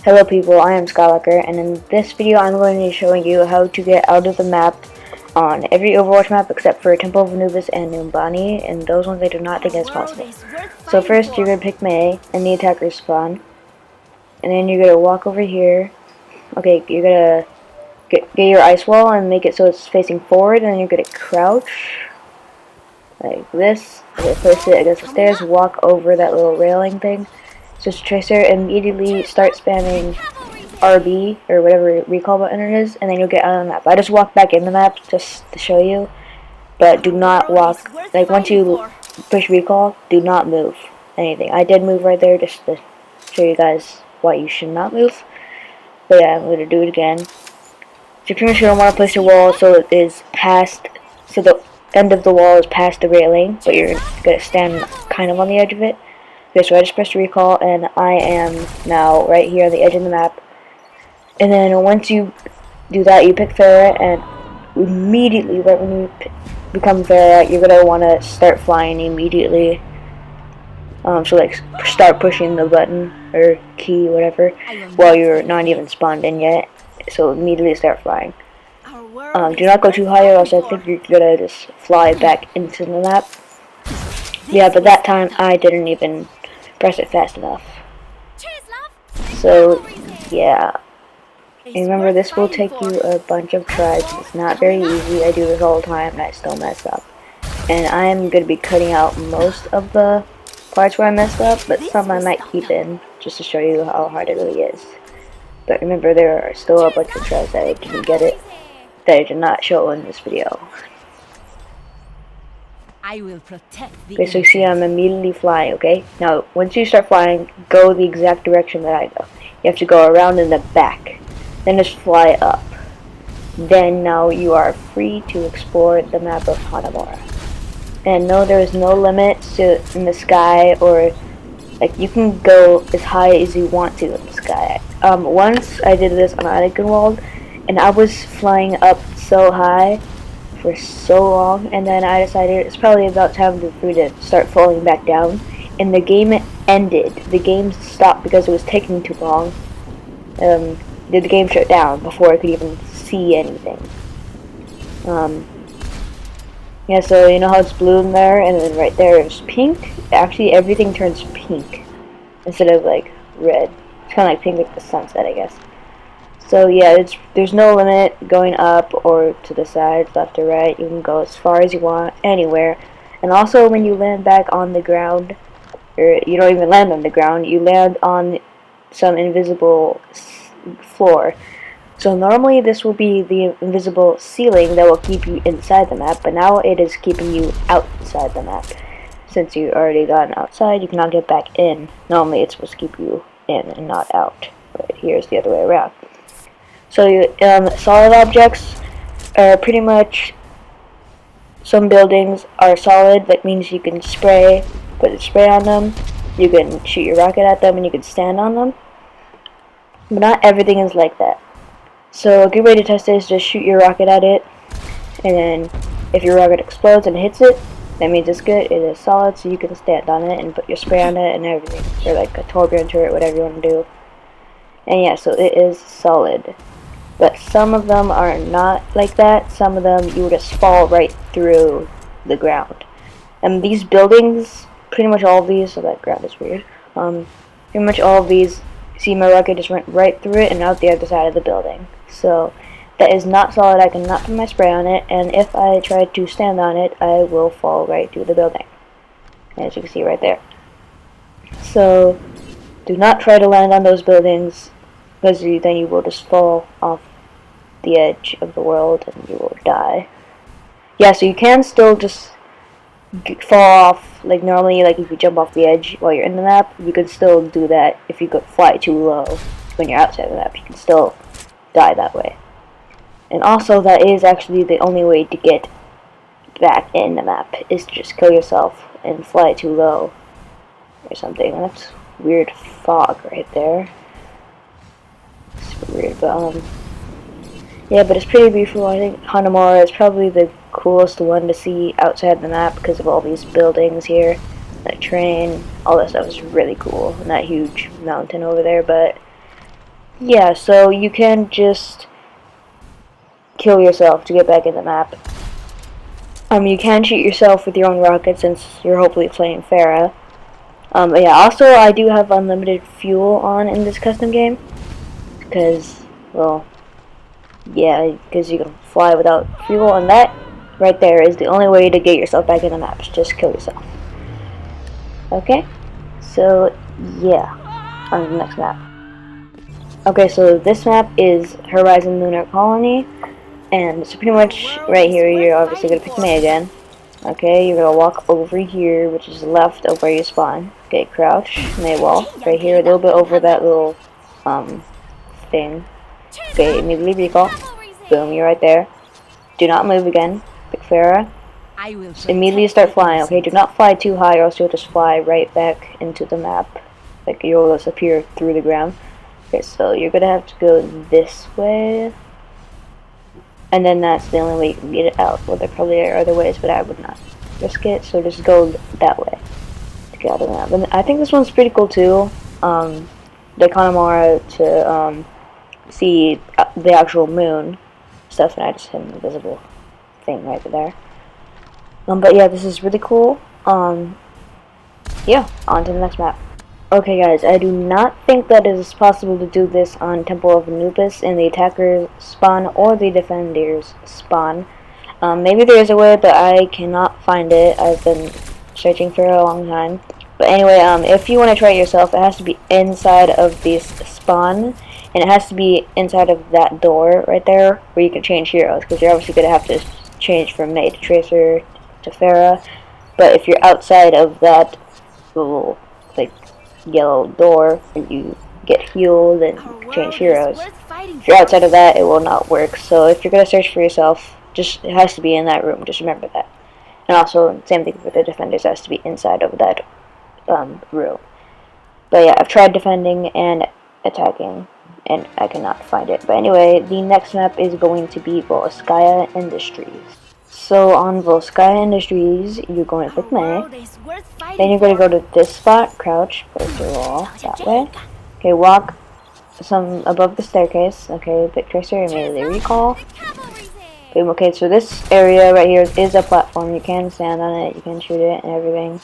Hello people, I am Skylocker, and in this video I'm going to be showing you how to get out of the map on every Overwatch map except for Temple of Anubis and Numbani, and those ones I do not think is possible. So first you're going to pick May and the attacker spawn, and then you're going to walk over here. Okay, you're going to get your ice wall and make it so it's facing forward, and then you're going to crouch like this. Okay, place it against the stairs, walk over that little railing thing. Just tracer, immediately start spamming RB or whatever recall button it is, and then you'll get out of the map. I just walked back in the map just to show you, but do not walk, like once you push recall, do not move anything. I did move right there just to show you guys why you should not move, but yeah, I'm going to do it again. So you pretty much don't want to place your wall so it is past, so the end of the wall is past the railing, but you're going to stand kind of on the edge of it. Okay, so I just pressed recall, and I am now right here on the edge of the map. And then once you do that, you pick Farah, and immediately, right when you become Farah, you're going to want to start flying immediately. So like, start pushing the button, or key, whatever, while you're not even spawned in yet. So immediately start flying. Do not go too high, or else I think you're going to just fly back into the map. Yeah, but that time, I didn't even press it fast enough. So, yeah. And remember, this will take you a bunch of tries. It's not very easy. I do this all the time, and I still mess up. And I am going to be cutting out most of the parts where I messed up, but some I might keep in, just to show you how hard it really is. But remember, there are still a bunch of tries that I didn't get it, that I did not show in this video. I will protect the okay, so you see I'm immediately flying, okay? Now, once you start flying, go the exact direction that I go. You have to go around in the back. Then just fly up. Then now you are free to explore the map of Hanamura. And no, there is no limit to in the sky, or like you can go as high as you want to in the sky. Once I did this on Eichenwalde, and I was flying up so high for so long, and then I decided it's probably about time for me to start falling back down, and the game ended. The game stopped because it was taking too long. The game shut down before I could even see anything. Yeah, so you know how it's blue in there, and then right there is pink? Actually, everything turns pink instead of like red. It's kind of like pink like the sunset, I guess. So yeah, there's no limit going up or to the sides, left or right. You can go as far as you want, anywhere. And also, when you land back on the ground, or you don't even land on the ground, you land on some invisible floor. So normally this will be the invisible ceiling that will keep you inside the map, but now it is keeping you outside the map. Since you already gotten outside, you cannot get back in. Normally it's supposed to keep you in and not out. But here's the other way around. So solid objects are pretty much, some buildings are solid. That means you can put a spray on them, you can shoot your rocket at them, and you can stand on them. But not everything is like that. So a good way to test it is just shoot your rocket at it, and then if your rocket explodes and hits it, that means it's good. It is solid, so you can stand on it and put your spray on it and everything. Or like a Torbjorn turret, whatever you want to do. And yeah, so it is solid. But some of them are not like that. Some of them you will just fall right through the ground. And these buildings, pretty much all of these, so that ground is weird. Pretty much all of these, see my rocket just went right through it and out the other side of the building. So that is not solid. I cannot put my spray on it, and if I try to stand on it, I will fall right through the building, as you can see right there. So do not try to land on those buildings, because then you will just fall off the edge of the world and you will die. Yeah, so you can still just fall off, like normally, like if you jump off the edge while you're in the map, you can still do that if you fly too low when you're outside the map. You can still die that way. And also, that is actually the only way to get back in the map, is to just kill yourself and fly too low or something. That's weird fog right there. Super weird, but yeah, but it's pretty beautiful. I think Hanamura is probably the coolest one to see outside the map because of all these buildings here, that train, all that stuff is really cool, and that huge mountain over there. But Yeah, so you can just kill yourself to get back in the map. You can shoot yourself with your own rocket since you're hopefully playing Farah. But yeah, also I do have unlimited fuel on in this custom game. Because, well, yeah, because you can fly without fuel, and that right there is the only way to get yourself back in the maps. Just kill yourself. Okay? So, yeah, on to the next map. Okay, so this map is Horizon Lunar Colony, and so pretty much right here, you're obviously going to pick me again. Okay, you're going to walk over here, which is left of where you spawn. Okay, crouch, Maywall, right here, a little bit over that little, thing. Okay, immediately recall. Boom, you're right there. Do not move again. Pick Farah. Immediately start flying, okay? Do not fly too high or else you'll just fly right back into the map. Like, you'll just appear through the ground. Okay, so you're gonna have to go this way. And then that's the only way you can get it out. Well, there probably are other ways, but I would not risk it. So just go that way to get out of the map. And I think this one's pretty cool too. The Hanamura to see the actual moon stuff, and I just hit an invisible thing right there. But yeah, this is really cool. Yeah, on to the next map. Okay guys, I do not think that it is possible to do this on Temple of Anubis in the attacker spawn or the defender's spawn. Maybe there is a way, but I cannot find it. I've been searching for a long time. But anyway, if you want to try it yourself, it has to be inside of this spawn, and it has to be inside of that door right there where you can change heroes, because you're obviously going to have to change from May to Tracer to Farah. But if you're outside of that little, like, yellow door and you get healed and change heroes, if you're outside of that, it will not work. So if you're going to search for yourself, it has to be in that room. Just remember that. And also, same thing with the defenders, it has to be inside of that room. But yeah, I've tried defending and attacking, and I cannot find it. But anyway, the next map is going to be Volskaya Industries. So on Volskaya Industries, you're going to pick May. Then you're going to go to this spot, crouch, place your wall, that way. Okay, walk some above the staircase. Okay, pick Tracer, immediately recall. Boom, okay, so this area right here is a platform. You can stand on it, you can shoot it and everything.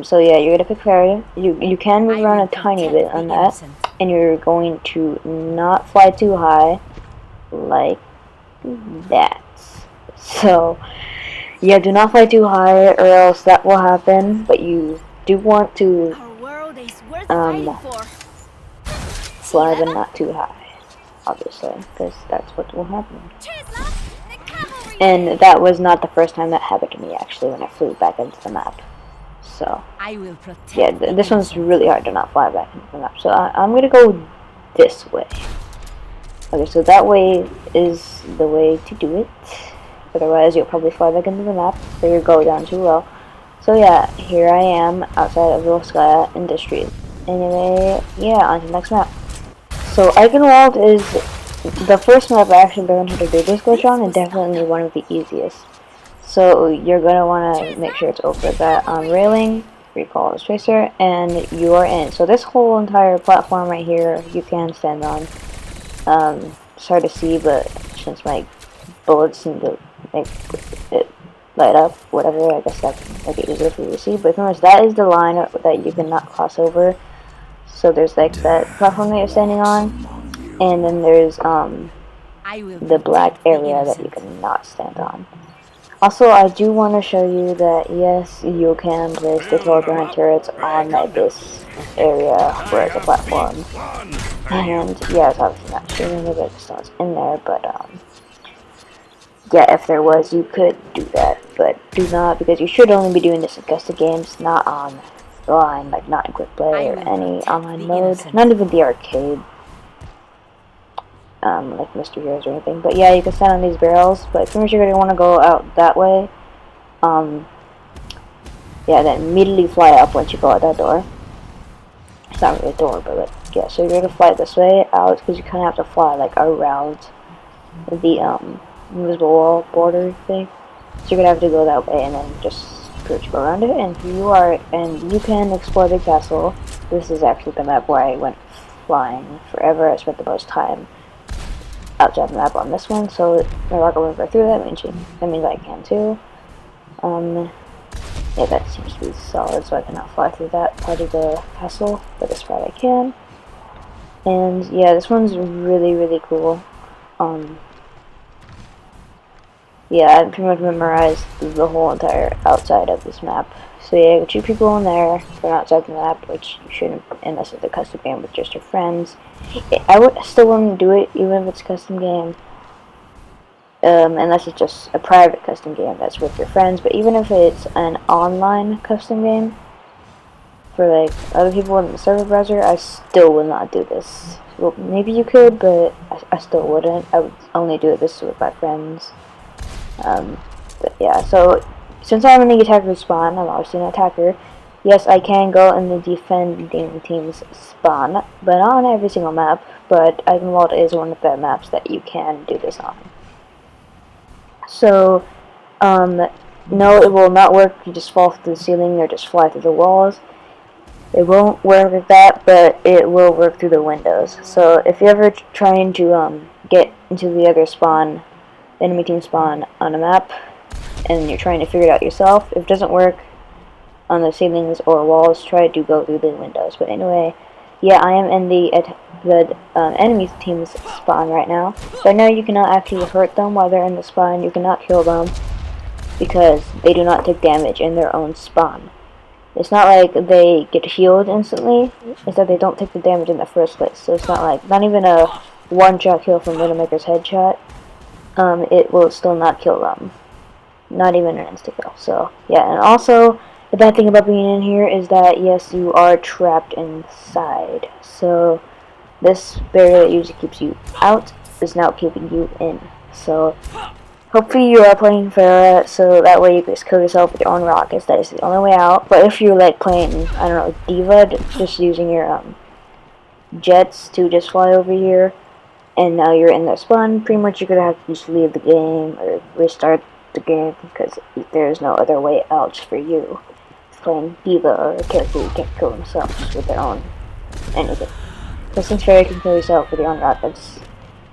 So yeah, you're going to pick Fairy. You can move around a tiny bit on that. And you're going to not fly too high, like that. So, yeah, do not fly too high or else that will happen, but you do want to fly but not too high, obviously, because that's what will happen. And that was not the first time that happened to me, actually, when I flew back into the map. So, yeah, this one's really hard to not fly back into the map. So I'm going to go this way. Okay, so that way is the way to do it. Otherwise, you'll probably fly back into the map, or you'll go down too low. So yeah, here I am outside of Volskaya Industries. Anyway, yeah, on to the next map. So Eichenwalde is the first map I actually learned how to do this glitch on, and definitely one of the easiest. So you're going to want to make sure it's over that railing, recall the Tracer, and you are in. So this whole entire platform right here, you can stand on. It's hard to see, but since my bullets seem to make it light up, whatever, I guess that's like easier for you to see. But pretty much that is the line that you cannot cross over. So there's like that platform that you're standing on, and then there's the black area that you cannot stand on. Also, I do want to show you that yes, you can place the telegram turrets on this area where it's a platform. And yeah, it's obviously not showing me that it's in there, but yeah, if there was, you could do that, but do not, because you should only be doing this in custom games, not online, like not in quick play or any online mode, not even the arcade, like Mystery Heroes or anything. But yeah, you can stand on these barrels, but pretty much you're going to want to go out that way. Yeah, then immediately fly up once you go out that door. It's not really a door, but like, yeah, so you're going to fly this way out, because you kind of have to fly like around the invisible wall border thing. So you're going to have to go that way and then just go around it, and you can explore the castle. This is actually the map where I went flying forever. I spent the most time outside the map on this one, so if I go through that means I can too. Yeah, that seems to be solid, so I cannot fly through that part of the castle, but this part I can. And yeah, this one's really, really cool. Yeah, I pretty much memorized the whole entire outside of this map. So yeah, 2 people in there from outside the map, which you shouldn't unless it's a custom game with just your friends. I still wouldn't do it even if it's a custom game. Unless it's just a private custom game that's with your friends. But even if it's an online custom game for like other people in the server browser, I still would not do this. Well, maybe you could, but I still wouldn't. I would only do this with my friends. But yeah, so since I'm in the attacker spawn, I'm obviously an attacker. Yes, I can go in the defending team's spawn, but not on every single map. But Eichenwalde is one of the maps that you can do this on. So, no, it will not work if you just fall through the ceiling or just fly through the walls. It won't work with that, but it will work through the windows. So if you're ever trying to get into the other spawn, enemy team spawn on a map, and you're trying to figure it out yourself, if it doesn't work on the ceilings or walls, try to go through the windows. But anyway, yeah, I am in the enemy team's spawn right now. So I know you cannot actually hurt them while they're in the spawn. You cannot kill them because they do not take damage in their own spawn. It's not like they get healed instantly. It's that they don't take the damage in the first place. So it's not even a one-shot kill from Widowmaker's headshot. It will still not kill them. Not even an insta-kill. So, yeah, and also, the bad thing about being in here is that, yes, you are trapped inside. So, this barrier that usually keeps you out is now keeping you in. So, hopefully you are playing Farah, so that way you can just kill yourself with your own rockets. That is the only way out. But if you're, like, playing, I don't know, Diva, just using your, jets to just fly over here, and now you're in the spawn, pretty much you're gonna have to just leave the game or restart the game because there's no other way out for you. It's playing Diva or a character who can't kill themselves with their own anything. So since Farah can kill yourself with your own rockets,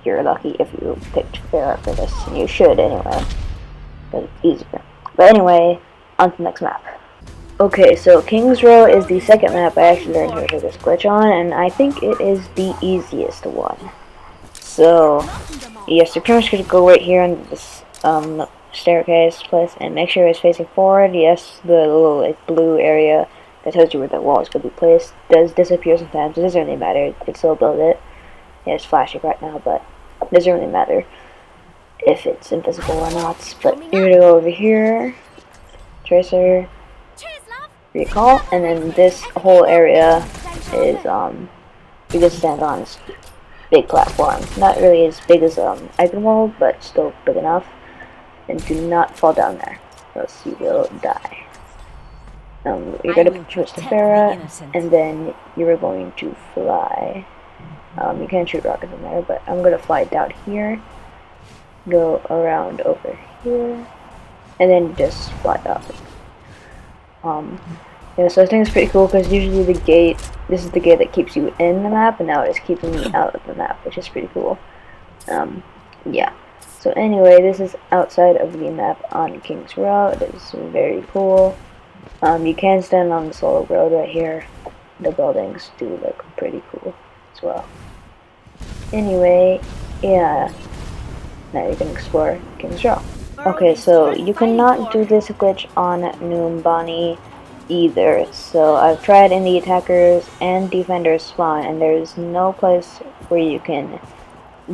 you're lucky if you picked Farah for this, and you should anyway, because it's easier. But anyway, on to the next map. Okay, so King's Row is the second map I actually learned how to do this glitch on, and I think it is the easiest one. So, yes, you're pretty much going to go right here on this staircase place and make sure it's facing forward. Yes, the little blue area that tells you where the wall is going to be placed does disappear sometimes. It doesn't really matter. You can still build it. Yeah, it's flashing right now, but it doesn't really matter if it's invisible or not. But you're going to go over here, Tracer, recall, and then this whole area is, you can stand on this big platform. Not really as big as Eichenwalde, but still big enough. And do not fall down there, or else you will die. You're going to choose the Farah, and then you're going to fly. You can shoot rockets in there, but I'm going to fly down here, go around over here, and then just fly up. Yeah, so I think it's pretty cool because usually this is the gate that keeps you in the map, and now it's keeping me out of the map, which is pretty cool. Yeah. So anyway, this is outside of the map on King's Row. It is very cool. You can stand on the solo road right here. The buildings do look pretty cool as well. Anyway, yeah. Now you can explore King's Row. Okay, so you cannot do this glitch on Numbani either. So I've tried in the attackers and defenders spawn, and there's no place where you can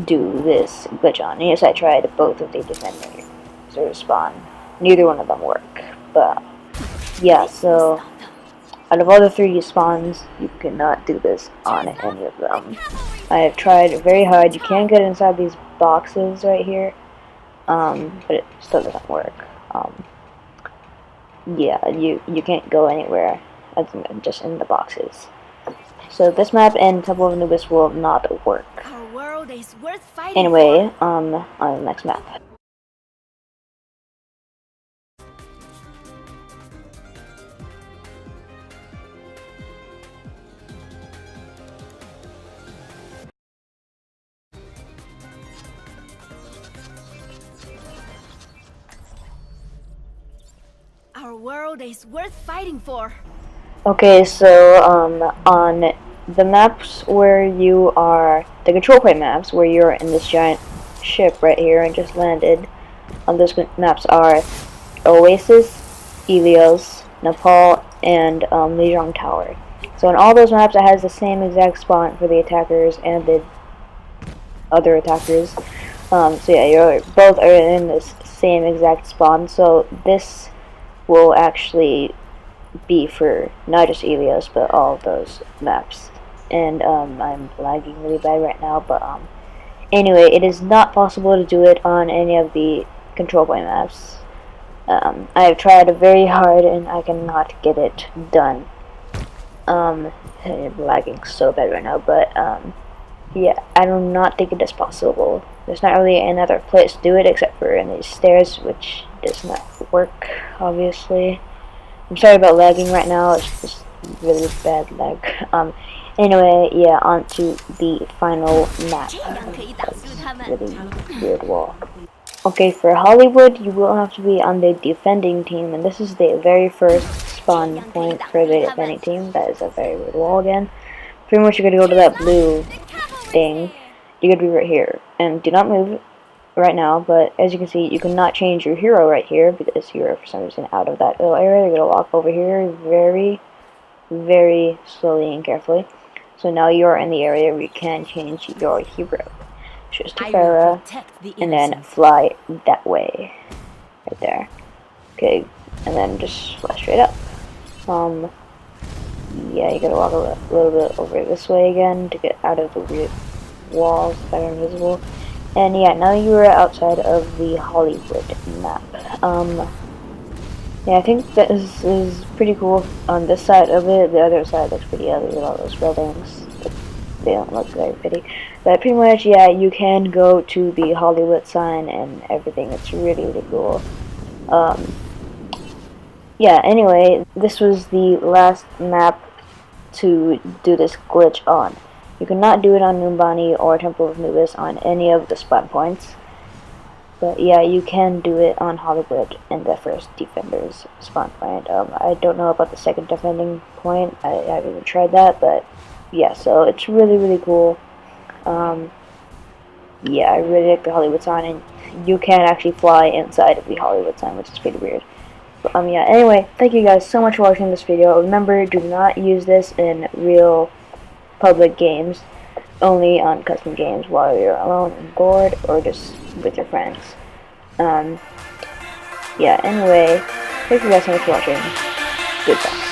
do this glitch on. Yes, I tried both of the defenders spawn. Neither one of them work. But yeah, so out of all the 3D spawns, you cannot do this on any of them. I have tried very hard. You can get inside these boxes right here, but it still doesn't work. Yeah, you can't go anywhere other than just in the boxes. So this map and Temple of Anubis will not work. Our world is worth fighting Anyway, for. on the next map. world is worth fighting for. Okay, so on the maps where you are, the control point maps where you're in this giant ship right here and just landed, on those maps are Oasis, Ilios, Nepal, and Lijiang Tower. So on all those maps, it has the same exact spawn for the attackers and the other attackers. So yeah, you're both are in this same exact spawn. So this will actually be for not just Ilios, but all of those maps. And I'm lagging really bad right now, but anyway, it is not possible to do it on any of the control point maps. I have tried very hard and I cannot get it done. I'm lagging so bad right now, but yeah, I do not think it is possible. There's not really another place to do it except for in these stairs, which does not work, obviously. I'm sorry about lagging right now, it's just really bad lag. Anyway, yeah, on to the final map. Really weird wall. Okay, for Hollywood, you will have to be on the defending team, and this is the very first spawn point for the defending team. That is a very weird wall again. Pretty much you're going to go to that blue thing. You're going to be right here. And do not move right now, but as you can see, you cannot change your hero right here because you're for some reason out of that little area. You're going to walk over here very, very slowly and carefully. So now you're in the area where you can change your hero. Just to Farah, and then fly that way. Right there. Okay, and then just fly straight up. Yeah, you gotta walk a little bit over this way again to get out of the weird walls that are invisible. And yeah, now you are outside of the Hollywood map. Yeah, I think that is pretty cool on this side of it. The other side looks pretty ugly with all those buildings. They don't look very pretty. But pretty much, yeah, you can go to the Hollywood sign and everything. It's really, really cool. Yeah, anyway, this was the last map to do this glitch on. You cannot do it on Numbani or Temple of Anubis on any of the spawn points. But yeah, you can do it on Hollywood in the first defender's spawn point. I don't know about the second defending point. I haven't even tried that, but yeah, so it's really, really cool. Yeah, I really like the Hollywood sign, and you can actually fly inside of the Hollywood sign, which is pretty weird. But yeah, anyway, thank you guys so much for watching this video. Remember, do not use this in real public games, only on custom games while you're alone and bored, or just with your friends. Yeah, anyway, thank you guys so much for watching. Goodbye.